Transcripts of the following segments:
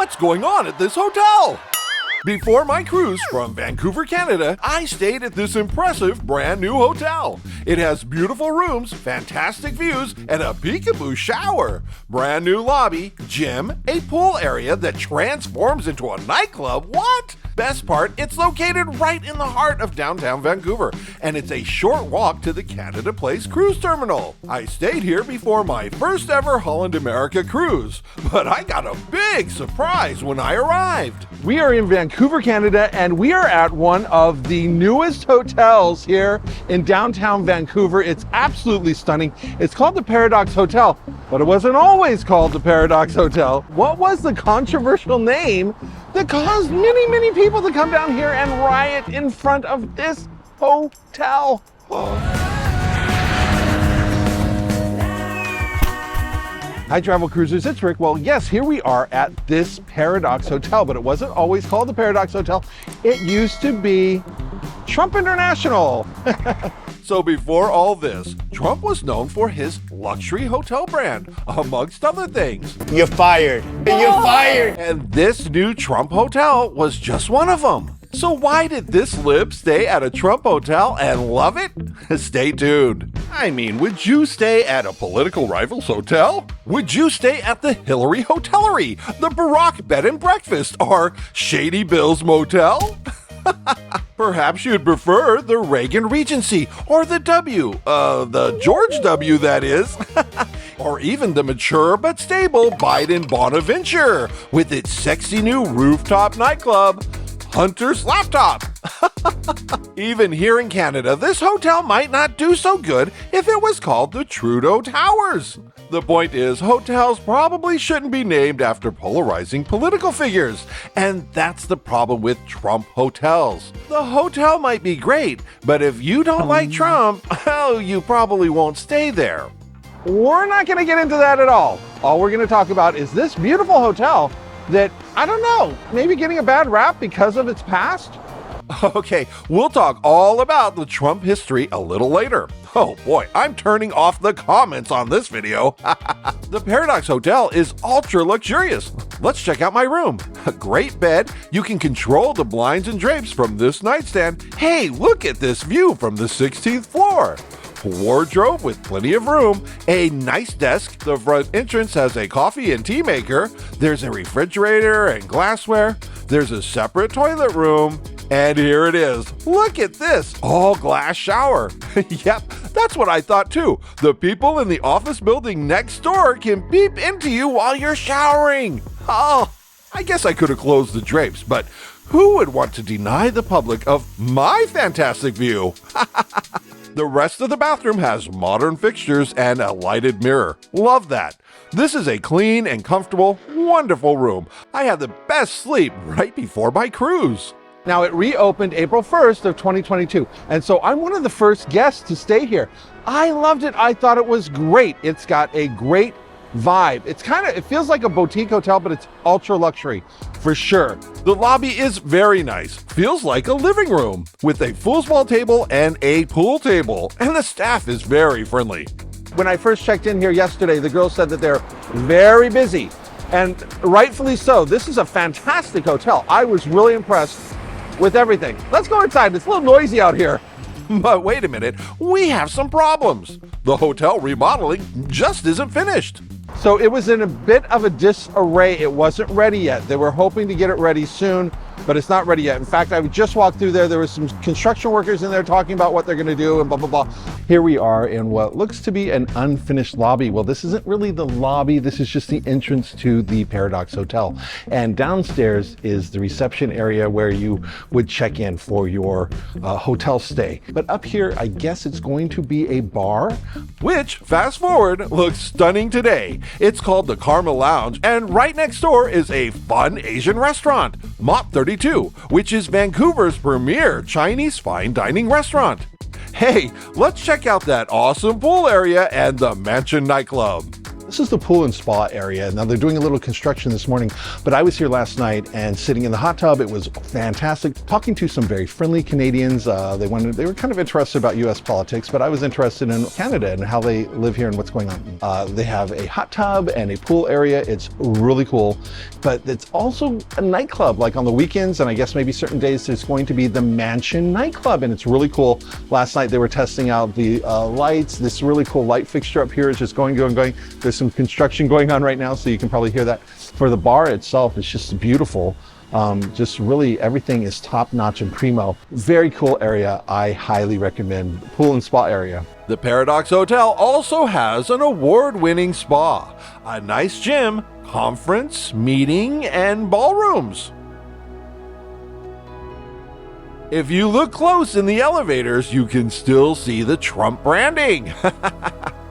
What's going on at this hotel? Before my cruise from Vancouver, Canada, I stayed at this impressive brand new hotel. It has beautiful rooms, fantastic views, and a peekaboo shower. Brand new lobby, gym, a pool area that transforms into a nightclub. What? Best part, it's located right in the heart of downtown Vancouver, and it's a short walk to the Canada Place cruise terminal. I stayed here before my first ever Holland America cruise, but I got a big surprise when I arrived. We are in Vancouver, Canada, and we are at one of the newest hotels here in downtown Vancouver. It's absolutely stunning. It's called the Paradox Hotel, but it wasn't always called the Paradox Hotel. What was the controversial name that caused many people to come down here and riot in front of this hotel? Hi, travel cruisers, it's Rick. Well, yes, here we are at this Paradox Hotel, but it wasn't always called the Paradox Hotel. It used to be Trump International. So before all this, Trump was known for his luxury hotel brand, amongst other things. You're fired. You're fired. And this new Trump hotel was just one of them. So why did this lib stay at a Trump hotel and love it? Stay tuned. I mean, would you stay at a political rival's hotel? Would you stay at the Hillary Hotellery, the Barack Bed and Breakfast, or Shady Bill's Motel? Perhaps you'd prefer the Reagan Regency, or the the George W, that is. Or even the mature but stable Biden Bonaventure, with its sexy new rooftop nightclub, Hunter's Laptop. Even here in Canada, this hotel might not do so good if it was called the Trudeau Towers. The point is, hotels probably shouldn't be named after polarizing political figures, and that's the problem with Trump hotels. The hotel might be great, but if you don't like Trump, well, you probably won't stay there. We're not going to get into that at all. All we're going to talk about is this beautiful hotel that, I don't know, maybe getting a bad rap because of its past? Okay, we'll talk all about the Trump history a little later. Oh boy, I'm turning off the comments on this video. The Paradox Hotel is ultra luxurious. Let's check out my room. A great bed. You can control the blinds and drapes from this nightstand. Hey, look at this view from the 16th floor. Wardrobe with plenty of room, a nice desk. The front entrance has a coffee and tea maker. There's a refrigerator and glassware. There's a separate toilet room. And here it is. Look at this, all glass shower. Yep, that's what I thought too. The people in the office building next door can peep into you while you're showering. Oh, I guess I could have closed the drapes, but who would want to deny the public of my fantastic view? The rest of the bathroom has modern fixtures and a lighted mirror. Love that. This is a clean and comfortable, wonderful room. I had the best sleep right before my cruise. Now, it reopened April 1st of 2022, and so I'm one of the first guests to stay here. I loved it. I thought it was great. It's got a great vibe. It feels like a boutique hotel, but it's ultra luxury for sure. The lobby is very nice. Feels like a living room with a foosball table and a pool table, and the staff is very friendly. When I first checked in here yesterday, the girls said that they're very busy, and rightfully so. This is a fantastic hotel. I was really impressed with everything. Let's go inside. It's a little noisy out here. But wait a minute, we have some problems. The hotel remodeling just isn't finished. So it was in a bit of a disarray. It wasn't ready yet. They were hoping to get it ready soon, but it's not ready yet. In fact, I just walked through there. There was some construction workers in there talking about what they're going to do and blah, blah, blah. Here we are in what looks to be an unfinished lobby. Well, this isn't really the lobby. This is just the entrance to the Paradox Hotel. And downstairs is the reception area where you would check in for your hotel stay. But up here, I guess it's going to be a bar, which, fast forward, looks stunning today. It's called the Karma Lounge, and right next door is a fun Asian restaurant, Mop 32, which is Vancouver's premier Chinese fine dining restaurant. Hey, let's check out that awesome pool area and the Mansion nightclub. This is the pool and spa area. Now they're doing a little construction this morning, but I was here last night and sitting in the hot tub. It was fantastic. Talking to some very friendly Canadians. They were kind of interested about US politics, but I was interested in Canada and how they live here and what's going on. They have a hot tub and a pool area. It's really cool, but it's also a nightclub, like on the weekends, and I guess maybe certain days there's going to be the Mansion nightclub, and it's really cool. Last night they were testing out the lights. This really cool light fixture up here is just going. There's some construction going on right now, so you can probably hear that. For the bar itself, it's just beautiful. Just really everything is top notch and primo. Very cool area. I highly recommend. Pool and spa area. The Paradox Hotel also has an award-winning spa, a nice gym, conference, meeting, and ballrooms. If you look close in the elevators, you can still see the Trump branding.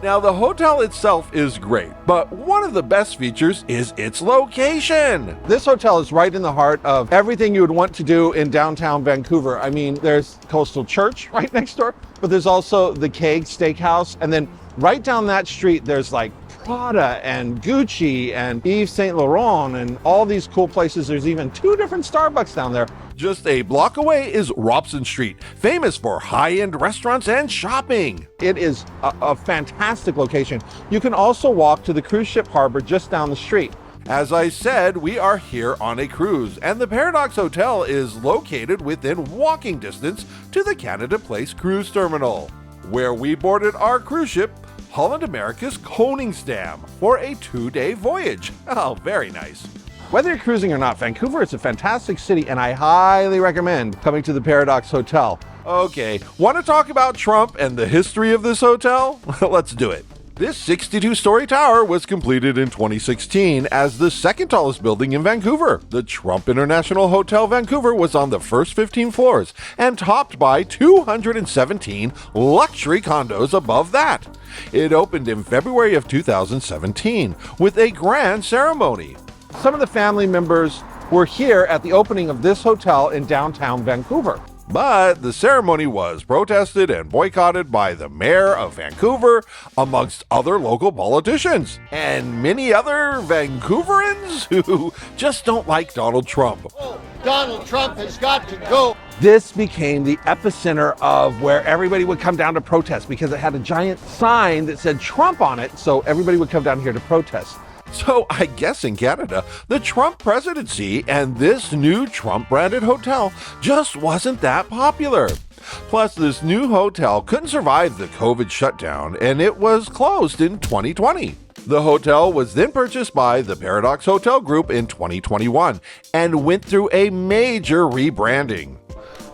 Now, the hotel itself is great, but one of the best features is its location. This hotel is right in the heart of everything you would want to do in downtown Vancouver. I mean, there's Coastal Church right next door, but there's also the Keg Steakhouse. And then right down that street, there's like Prada and Gucci and Yves Saint Laurent and all these cool places. There's even 2 different Starbucks down there. Just a block away is Robson Street, famous for high-end restaurants and shopping. It is a fantastic location. You can also walk to the cruise ship harbor just down the street. As I said, we are here on a cruise, and the Paradox Hotel is located within walking distance to the Canada Place Cruise Terminal, where we boarded our cruise ship, Holland America's Koningsdam, for a 2-day voyage. Oh, very nice. Whether you're cruising or not, Vancouver is a fantastic city, and I highly recommend coming to the Paradox Hotel. Okay, want to talk about Trump and the history of this hotel? Let's do it. This 62-story tower was completed in 2016 as the second tallest building in Vancouver. The Trump International Hotel Vancouver was on the first 15 floors and topped by 217 luxury condos above that. It opened in February of 2017 with a grand ceremony. Some of the family members were here at the opening of this hotel in downtown Vancouver. But the ceremony was protested and boycotted by the mayor of Vancouver, amongst other local politicians, and many other Vancouverans who just don't like Donald Trump. Oh, Donald Trump has got to go. This became the epicenter of where everybody would come down to protest because it had a giant sign that said Trump on it, so everybody would come down here to protest. So I guess in Canada, the Trump presidency and this new Trump-branded hotel just wasn't that popular. Plus, this new hotel couldn't survive the COVID shutdown, and it was closed in 2020. The hotel was then purchased by the Paradox Hotel Group in 2021 and went through a major rebranding.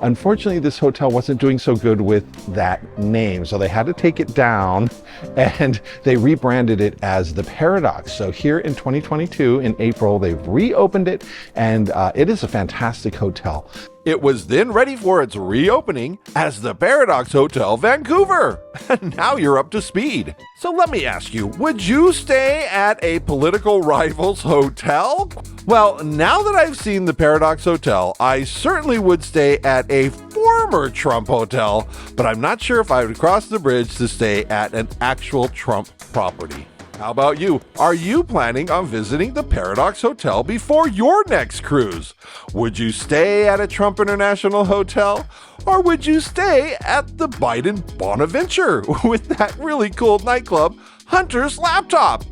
Unfortunately, this hotel wasn't doing so good with that name, so they had to take it down and they rebranded it as the Paradox. So here in 2022, in April, they've reopened it, and it is a fantastic hotel. It was then ready for its reopening as the Paradox Hotel Vancouver. And now you're up to speed. So let me ask you, would you stay at a political rival's hotel? Well, now that I've seen the Paradox Hotel, I certainly would stay at a former Trump hotel, but I'm not sure if I would cross the bridge to stay at an actual Trump property. How about you? Are you planning on visiting the Paradox Hotel before your next cruise? Would you stay at a Trump International Hotel? Or would you stay at the Biden Bonaventure with that really cool nightclub, Hunter's Laptop?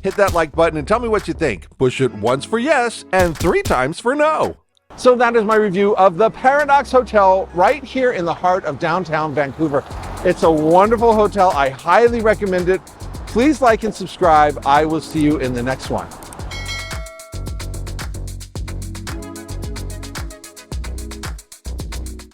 Hit that like button and tell me what you think. Push it once for yes and 3 times for no. So that is my review of the Paradox Hotel right here in the heart of downtown Vancouver. It's a wonderful hotel. I highly recommend it. Please like and subscribe. I will see you in the next one.